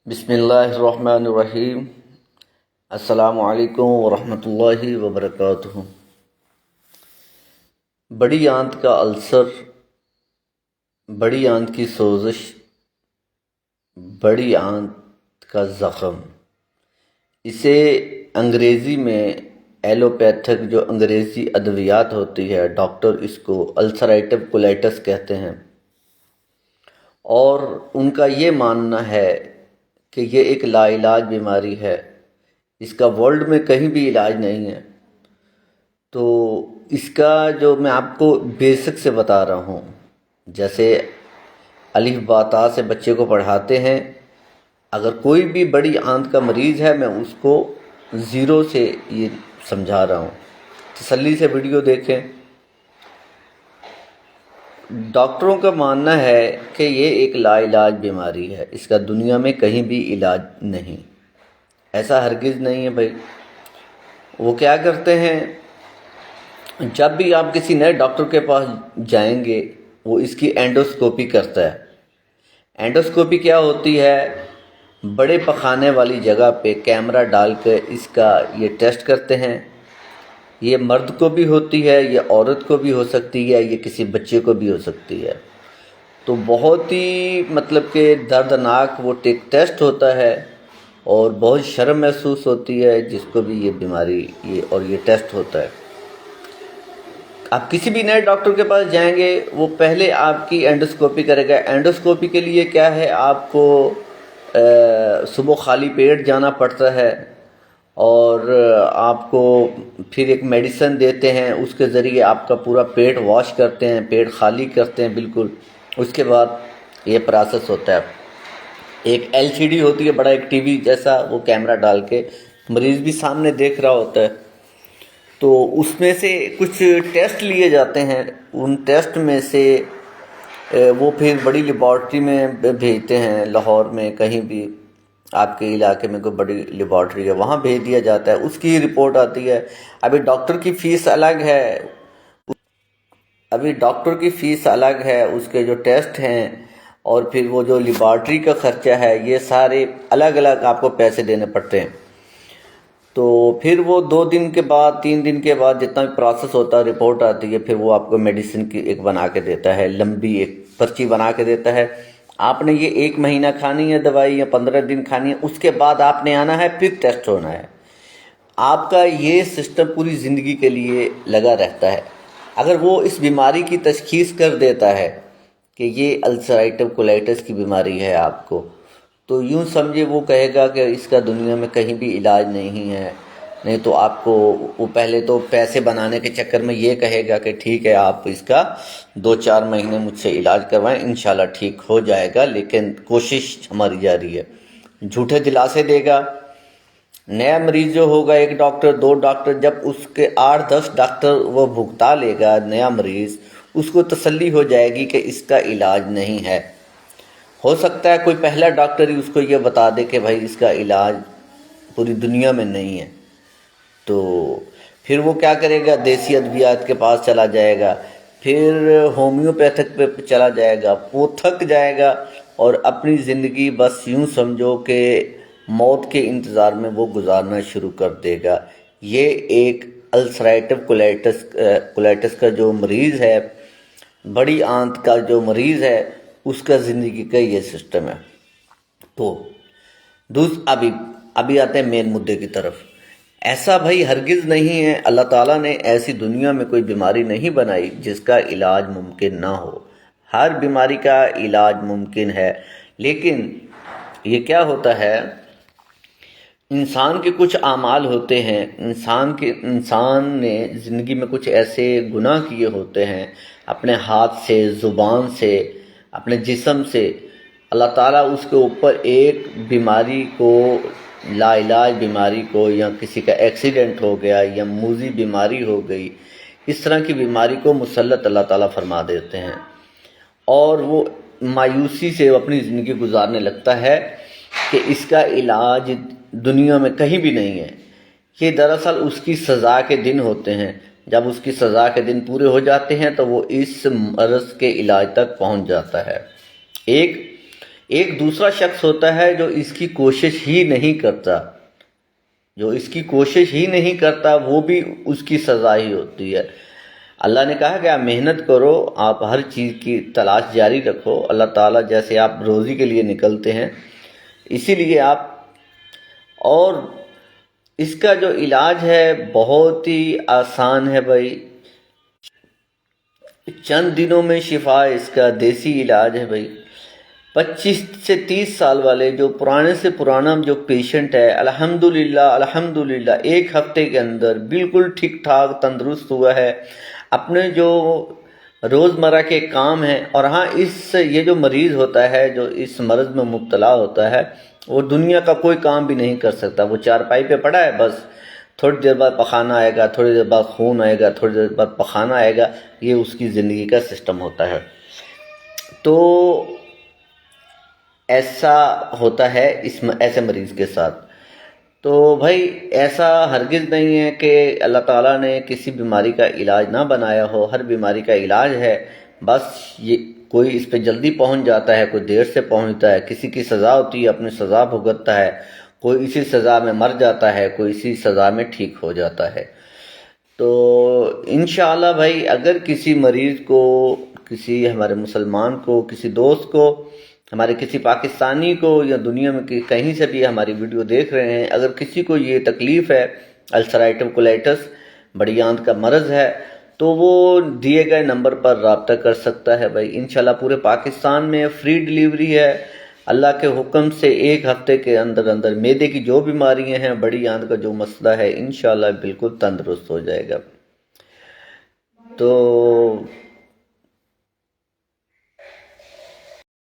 بسم اللہ الرحمن الرحیم۔ السلام علیکم ورحمۃ اللہ وبرکاتہ۔ بڑی آنت کا السر، بڑی آنت کی سوزش، بڑی آنت کا زخم، اسے انگریزی میں ایلوپیتھک جو انگریزی ادویات ہوتی ہے، ڈاکٹر اس کو السریٹو کولیٹس کہتے ہیں، اور ان کا یہ ماننا ہے کہ یہ ایک لا علاج بیماری ہے، اس کا ورلڈ میں کہیں بھی علاج نہیں ہے۔ تو اس کا جو میں آپ کو بیسک سے بتا رہا ہوں، جیسے الف با تا سے بچے کو پڑھاتے ہیں، اگر کوئی بھی بڑی آنت کا مریض ہے میں اس کو زیرو سے یہ سمجھا رہا ہوں، تسلی سے ویڈیو دیکھیں۔ ڈاکٹروں کا ماننا ہے کہ یہ ایک لا علاج بیماری ہے، اس کا دنیا میں کہیں بھی علاج نہیں، ایسا ہرگز نہیں ہے بھائی۔ وہ کیا کرتے ہیں، جب بھی آپ کسی نئے ڈاکٹر کے پاس جائیں گے وہ اس کی اینڈوسکوپی کرتا ہے۔ اینڈوسکوپی کیا ہوتی ہے، بڑے پخانے والی جگہ پہ کیمرہ ڈال کے اس کا یہ ٹیسٹ کرتے ہیں۔ یہ مرد کو بھی ہوتی ہے، یہ عورت کو بھی ہو سکتی ہے، یہ کسی بچے کو بھی ہو سکتی ہے۔ تو بہت ہی کہ دردناک وہ ٹیسٹ ہوتا ہے اور بہت شرم محسوس ہوتی ہے جس کو بھی یہ بیماری یہ ٹیسٹ ہوتا ہے۔ آپ کسی بھی نئے ڈاکٹر کے پاس جائیں گے وہ پہلے آپ کی اینڈوسکوپی کرے گا۔ اینڈوسکوپی کے لیے کیا ہے، آپ کو صبح خالی پیٹ جانا پڑتا ہے اور آپ کو پھر ایک میڈیسن دیتے ہیں، اس کے ذریعے آپ کا پورا پیٹ واش کرتے ہیں، پیٹ خالی کرتے ہیں بالکل۔ اس کے بعد یہ پروسیس ہوتا ہے، ایک ایل سی ڈی ہوتی ہے، بڑا ایک ٹی وی جیسا، وہ کیمرہ ڈال کے مریض بھی سامنے دیکھ رہا ہوتا ہے۔ تو اس میں سے کچھ ٹیسٹ لیے جاتے ہیں، ان ٹیسٹ میں سے وہ پھر بڑی لیبارٹری میں بھیجتے ہیں، لاہور میں کہیں بھی آپ کے علاقے میں کوئی بڑی لیبارٹری ہے وہاں بھیج دیا جاتا ہے، اس کی رپورٹ آتی ہے۔ ابھی ڈاکٹر کی فیس الگ ہے، اس کے جو ٹیسٹ ہیں اور پھر وہ جو لیبارٹری کا خرچہ ہے، یہ سارے الگ الگ آپ کو پیسے دینے پڑتے ہیں۔ تو پھر وہ 2 دن کے بعد 3 دن کے بعد جتنا بھی پروسیس ہوتا ہے، رپورٹ آتی ہے، پھر وہ آپ کو میڈیسن کی ایک بنا کے دیتا ہے، لمبی ایک پرچی بنا کے دیتا ہے۔ آپ نے یہ 1 مہینہ کھانی ہے دوائی یا 15 دن کھانی ہے، اس کے بعد آپ نے آنا ہے، پھر ٹیسٹ ہونا ہے۔ آپ کا یہ سسٹم پوری زندگی کے لیے لگا رہتا ہے۔ اگر وہ اس بیماری کی تشخیص کر دیتا ہے کہ یہ السریٹو کولیٹس کی بیماری ہے آپ کو، تو یوں سمجھے وہ کہے گا کہ اس کا دنیا میں کہیں بھی علاج نہیں ہے۔ نہیں تو آپ کو وہ پہلے تو پیسے بنانے کے چکر میں یہ کہے گا کہ ٹھیک ہے آپ اس کا 2-4 مہینے مجھ سے علاج کروائیں، انشاءاللہ ٹھیک ہو جائے گا، لیکن کوشش ہماری جاری ہے۔ جھوٹے دلاسے دے گا۔ نیا مریض جو ہوگا، 1 ڈاکٹر 2 ڈاکٹر، جب اس کے 8-10 ڈاکٹر وہ بھگتا لے گا نیا مریض، اس کو تسلی ہو جائے گی کہ اس کا علاج نہیں ہے۔ ہو سکتا ہے کوئی پہلا ڈاکٹر ہی اس کو یہ بتا دے کہ بھائی اس کا علاج پوری دنیا میں نہیں ہے، تو پھر وہ کیا کرے گا، دیسی ادویات کے پاس چلا جائے گا، پھر ہومیوپیتھک پہ چلا جائے گا، وہ تھک جائے گا اور اپنی زندگی بس یوں سمجھو کہ موت کے انتظار میں وہ گزارنا شروع کر دے گا۔ یہ ایک السریٹو کولیٹس کا جو مریض ہے، بڑی آنت کا جو مریض ہے، اس کا زندگی کا یہ سسٹم ہے۔ تو ابھی آتے ہیں مین مدعے کی طرف۔ ایسا بھائی ہرگز نہیں ہے، اللہ تعالیٰ نے ایسی دنیا میں کوئی بیماری نہیں بنائی جس کا علاج ممکن نہ ہو۔ ہر بیماری کا علاج ممکن ہے، لیکن یہ کیا ہوتا ہے، انسان کے کچھ اعمال ہوتے ہیں، انسان نے زندگی میں کچھ ایسے گناہ کیے ہوتے ہیں، اپنے ہاتھ سے، زبان سے، اپنے جسم سے۔ اللہ تعالیٰ اس کے اوپر ایک بیماری کو، لا علاج بیماری کو، یا کسی کا ایکسیڈنٹ ہو گیا یا موذی بیماری ہو گئی، اس طرح کی بیماری کو مسلط اللہ تعالیٰ فرما دیتے ہیں، اور وہ مایوسی سے اپنی زندگی گزارنے لگتا ہے کہ اس کا علاج دنیا میں کہیں بھی نہیں ہے۔ یہ دراصل اس کی سزا کے دن ہوتے ہیں۔ جب اس کی سزا کے دن پورے ہو جاتے ہیں تو وہ اس مرض کے علاج تک پہنچ جاتا ہے۔ ایک ایک دوسرا شخص ہوتا ہے جو اس کی کوشش ہی نہیں کرتا، جو اس کی کوشش ہی نہیں کرتا، وہ بھی اس کی سزا ہی ہوتی ہے۔ اللہ نے کہا کہ آپ محنت کرو، آپ ہر چیز کی تلاش جاری رکھو، اللہ تعالیٰ جیسے آپ روزی کے لیے نکلتے ہیں اسی لیے آپ، اور اس کا جو علاج ہے بہت ہی آسان ہے بھائی، چند دنوں میں شفا اس کا دیسی علاج ہے بھائی۔ 25 سے 30 سال والے جو پرانے سے پرانا جو پیشنٹ ہے، الحمدللہ ایک ہفتے کے اندر بالکل ٹھیک ٹھاک تندرست ہوا ہے، اپنے جو روزمرہ کے کام ہیں، اور ہاں یہ جو مریض ہوتا ہے جو اس مرض میں مبتلا ہوتا ہے، وہ دنیا کا کوئی کام بھی نہیں کر سکتا، وہ چارپائی پہ پڑا ہے، بس تھوڑی دیر بعد پخانہ آئے گا، تھوڑی دیر بعد خون آئے گا، تھوڑی دیر بعد پخانہ آئے گا، یہ اس کی زندگی کا سسٹم ہوتا ہے۔ تو ایسا ہوتا ہے ایسے مریض کے ساتھ۔ تو بھائی ایسا ہرگز نہیں ہے کہ اللہ تعالیٰ نے کسی بیماری کا علاج نہ بنایا ہو، ہر بیماری کا علاج ہے، بس یہ کوئی اس پہ جلدی پہنچ جاتا ہے، کوئی دیر سے پہنچتا ہے، کسی کی سزا ہوتی ہے اپنی سزا بھگتتا ہے، کوئی اسی سزا میں مر جاتا ہے، کوئی اسی سزا میں ٹھیک ہو جاتا ہے۔ تو انشاءاللہ بھائی اگر کسی مریض کو، کسی ہمارے مسلمان کو، کسی دوست کو، ہمارے کسی پاکستانی کو، یا دنیا میں کہیں سے بھی ہماری ویڈیو دیکھ رہے ہیں، اگر کسی کو یہ تکلیف ہے، السرائٹیو کولیٹس بڑی آنت کا مرض ہے، تو وہ دیے گئے نمبر پر رابطہ کر سکتا ہے بھائی۔ انشاءاللہ پورے پاکستان میں فری ڈیلیوری ہے، اللہ کے حکم سے ایک ہفتے کے اندر اندر معدے کی جو بیماریاں ہیں، بڑی آنت کا جو مسئلہ ہے، انشاءاللہ بالکل تندرست ہو جائے گا۔ تو